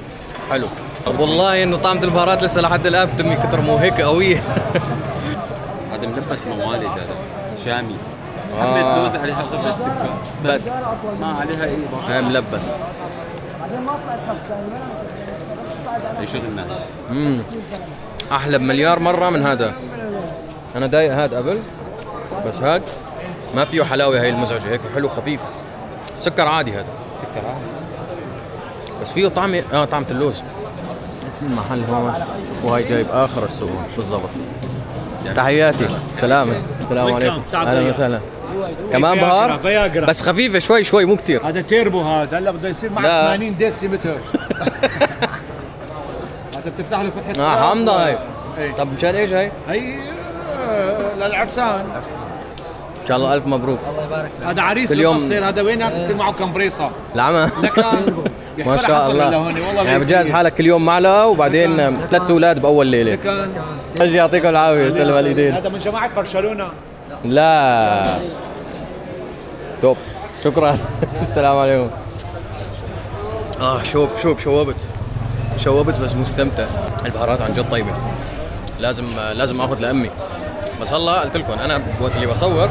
حلو. طب والله انه طعمة البهارات لسه لحد الان بتمي كتر مو هيك قويه. هذا ملبس موالد هذا شامي. حبة لوز عليها غبة سكر بس ما عليها اي ضغط. هاي ملبس. هي شغلنا. احلى بمليار مره من هذا. انا دايق هذا قبل بس هذا ما فيه حلاوه. هاي المزعجه هيك حلو خفيف. سكر عادي هذا. سكر عادي بس فيه طعمه طعمه اللوز. اسم المحل هون وهي جايب اخر السوق بالضبط. تحياتي. سلامة. السلام عليكم. اهلا وسهلا. كمان بهار بس خفيفه شوي مو كثير. هذا تيربو هذا هلا بده يصير معك 80 ديسيمتر. هذا بتفتح له فتحه حامضه هاي. طب مشان ايش هاي؟ هي للعرسان. ان شاء الله الف مبروك. الله يبارك فيك. هذا عريس اليوم- المقصر، هذا وينك بصير معه كمبريصه العمى ما شاء الله. والله يعني بجهز حالك كل يوم معلقه وبعدين 3 اولاد باول ليله. اجي يعطيكم العافيه، سلم على الايدين. هذا من جماعه برشلونه. لا توب، شكرا السلام عليكم. شوبت بس مستمتع. البهارات عن جد طيبه، لازم اخذ لامي. بس هلا قلت لكم انا وقت اللي بصور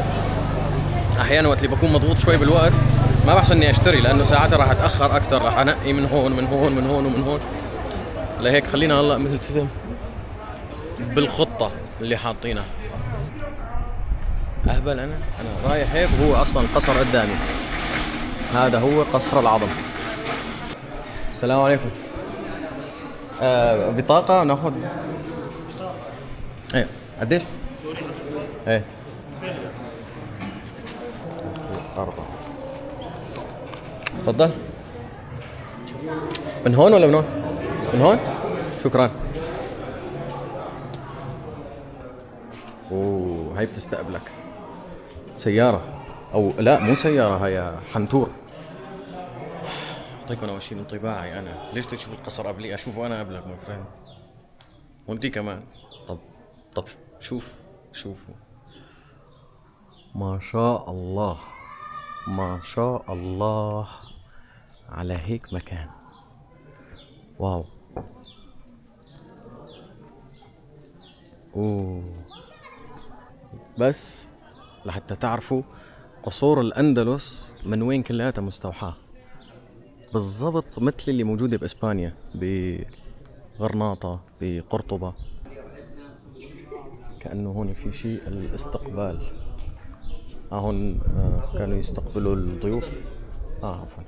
احيانا وقت اللي بكون مضغوط شوي بالوقت ما بحسن اني اشتري، لانه ساعتها راح اتاخر اكثر، راح انقي من هون من هون من هون ومن هون. لهيك خلينا هلا نلتزم بالخطه اللي حاطينها. اهبل انا رايح هيك وهو اصلا القصر قدامي. هذا هو قصر العظم. السلام عليكم. بطاقة ناخذ. ايه قديش؟ ايه 4. تفضل. من هون ولا من هون؟ من هون؟ شكرا. اوه هاي بتستقبلك سيارة، او لا مو سيارة، هي حنتور. اعطيكم اول شيء انطباعي انا، ليش تشوف القصر قبلي؟ اشوفه انا قبلك ماي فريند، وانتي كمان. طب شوفوا ما شاء الله ما شاء الله على هيك مكان. واو. اوه بس لحتى تعرفوا قصور الأندلس من وين كلها مستوحاة بالضبط، مثل اللي موجودة بإسبانيا، بغرناطة، بقرطبة. كأنه هون في شيء الاستقبال. هون كانوا يستقبلوا الضيوف. عفوا.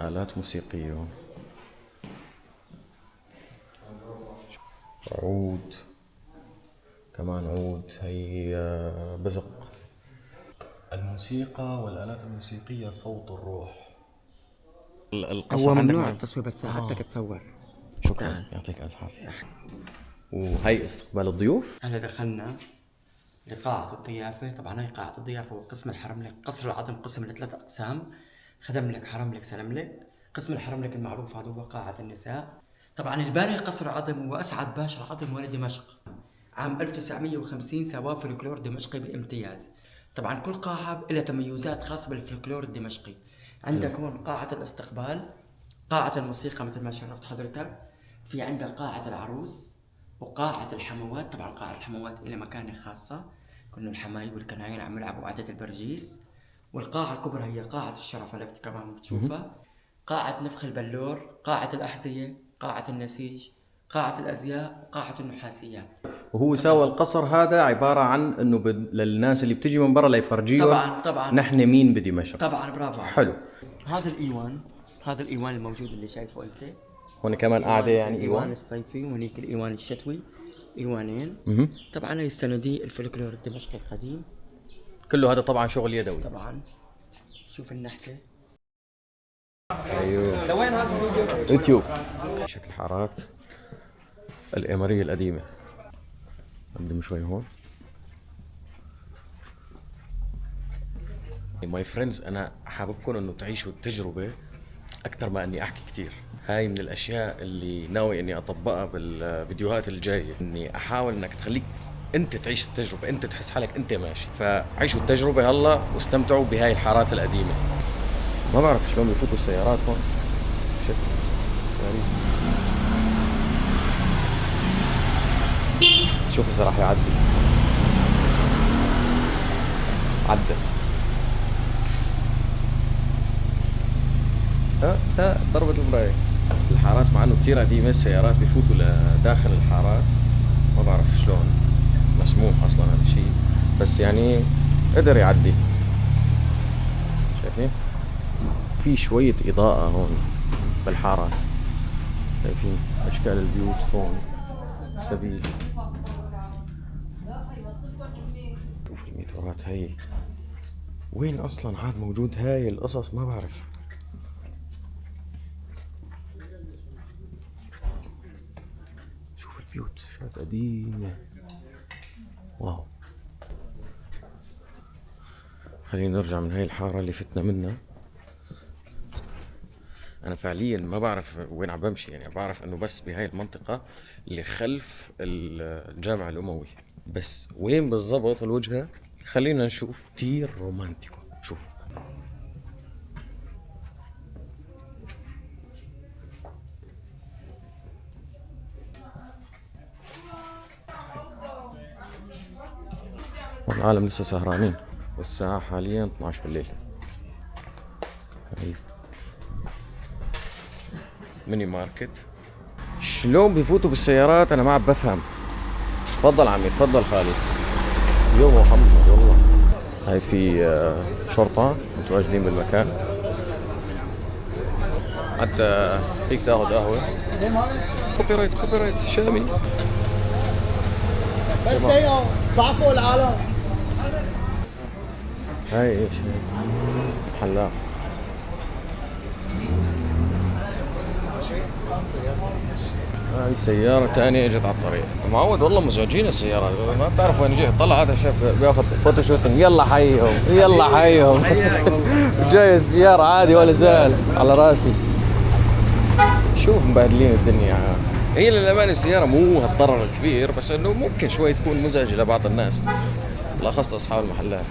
آلات موسيقية هون. عود كمان، عود. هي بزق. الموسيقى والآلات الموسيقية صوت الروح. القصر هو عندك ممنوع التصوير بس ساعدتك تصور. شكرا يعطيك ألف عافية. وهي استقبال الضيوف. هلا دخلنا لقاعة الضيافة. طبعا هي قاعة الضيافة وقسم الحرملك. قصر العظم قسم ل3 أقسام: خدم لك، حرم لك، سلم لك. قسم الحرملك المعروف هذا هو قاعة النساء. طبعا الباني قصر العظم هو أسعد باشا العظم ولد دمشق. عام 1950 سواه فلكلور دمشقي بامتياز. طبعا كل قاعة لها تميزات خاصة بالفلكلور الدمشقي. عندك هون قاعة الاستقبال، قاعة الموسيقى مثل ما شرفت حضرتك، في عندك قاعة العروس وقاعة الحموات. طبعا قاعة الحموات إلى مكانة خاصة، كنا الحماي والكناين عم يلعبوا عدد البرجيس. والقاعة الكبرى هي قاعة الشرف اللي كمان بتشوفها. قاعة نفخ البلور، قاعة الأحذية، قاعة النسيج، قاعة الأزياء، وقاعة النحاسيات. وهو سوى القصر هذا عبارة عن انه للناس اللي بتجي من برا ليفرجيهم طبعا نحن مين بدمشق. طبعا برافو. حلو. هذا الإيوان الموجود اللي شايفه أنت. هون كمان قاعدة يعني الإيوان الصيفي وهنيك الإيوان الشتوي، إيوانين. طبعا هي الصناديق الفلكلور الدمشقي القديم. كله هذا طبعا شغل يدوي. طبعا شوف النحتة. ايوه. لوين هذا الفيديو؟ يوتيوب. شكل حارات الإمارية القديمة. قدم شوي هون. ماي فريندز، أنا حاببكم إنه تعيشوا التجربة أكثر ما إني أحكي كتير. هاي من الأشياء اللي ناوي إني أطبقها بالفيديوهات الجاية، إني أحاول إنك تخليك أنت تعيش التجربة، أنت تحس حالك أنت ماشي. فعيشوا التجربة هلا واستمتعوا بهاي الحارات القديمة. ما بعرف شلون بيفوتوا السيارات هون، شكل غريب. شوف إذا راح يعدي. عدى. ضربت البرايك. الحارات مع انه كتير قديمة، السيارات بيفوتوا لداخل الحارات. ما بعرف شلون مسموح اصلا هذا الشيء، بس يعني قدر يعدي. شايفين؟ في شوية اضاءة هون بالحارات. شايفين اشكال البيوت هون سبيل. شوف الميتورات هاي وين اصلا عاد موجود هاي القصص، ما بعرف. شوف البيوت شات قديمة. واو. خلينا نرجع من هاي الحارة اللي فتنا منها. أنا فعليا ما بعرف وين عم بمشي، يعني بعرف إنه بس بهاي المنطقة اللي خلف الجامع الأموي، بس وين بالضبط الوجهة خلينا نشوف. كتير رومانتيكو. شوف والعالم لسه سهرانين والساعة حاليا 12 بالليل. ميني ماركت. شلون بيفوتوا بالسيارات انا ما عم بفهم. تفضل عمي، تفضل خالي. يوم محمد والله. هاي في شرطة متواجدين بالمكان، حتى فيك تاخذ قهوة. كوبي رايت شامي. بس دقيقة اطلع فوق العالم. هاي ايش حلاق. هاي سيارة تانية اجت على الطريق. معود والله مزعجين السيارات، ما بتعرف وين جاي. طلع هذا الشاب بياخذ فوتوشوتنج. يلا حيهم يلا حيهم. جاي السيارة عادي ولا زال على راسي. شوف مبهدلين الدنيا. هي للأمانة السيارة مو هالضرر الكبير، بس انه ممكن شوي تكون مزعجة لبعض الناس، بالاخص اصحاب المحلات.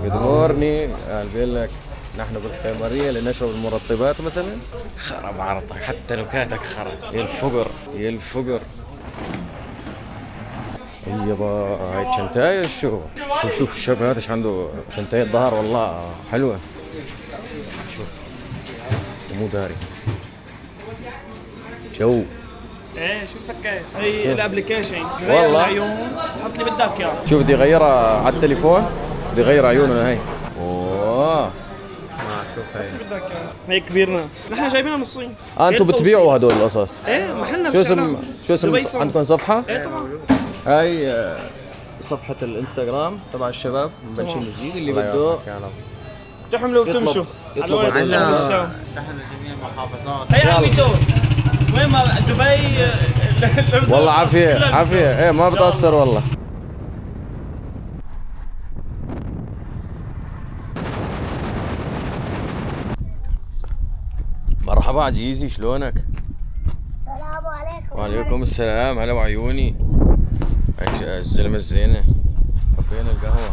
يدمرني قال بيقول لك نحن بالقمرية لنشرب المرطبات مثلا. خرب عرضك، حتى نكاتك خرب. يا الفقر يا الفقر. يابا هاي شنتاية. شوف الشاب هذا ايش عنده. شنتاية ظهر والله حلوة. شوف مو داري جو. ايه شو فكيت؟ هي الابلكيشن والله عيون حط لي بدك اياه. شوف بدي اغيرها على التليفون، بدي اغير عيوننا هاي. اوه شوف هي كبيرنا، نحن جايبينها من الصين. انتم بتبيعوا هدول القصص؟ ايه محلنا. شو اسم عندكم صفحة؟ ايه طبعا. هاي صفحة الانستغرام تبع الشباب مبلشين جديد، اللي بده تحملوا وتمشوا. يطلب عندنا شحن جميع المحافظات. هي عميتو وين ما دبي. والله عافية ايه ما بتأثر والله. مرحبا عزيزي، شلونك؟ السلام عليكم. وعليكم السلام. هلا وعيوني. هيك الزلمة الزينة. كبينا القهوة.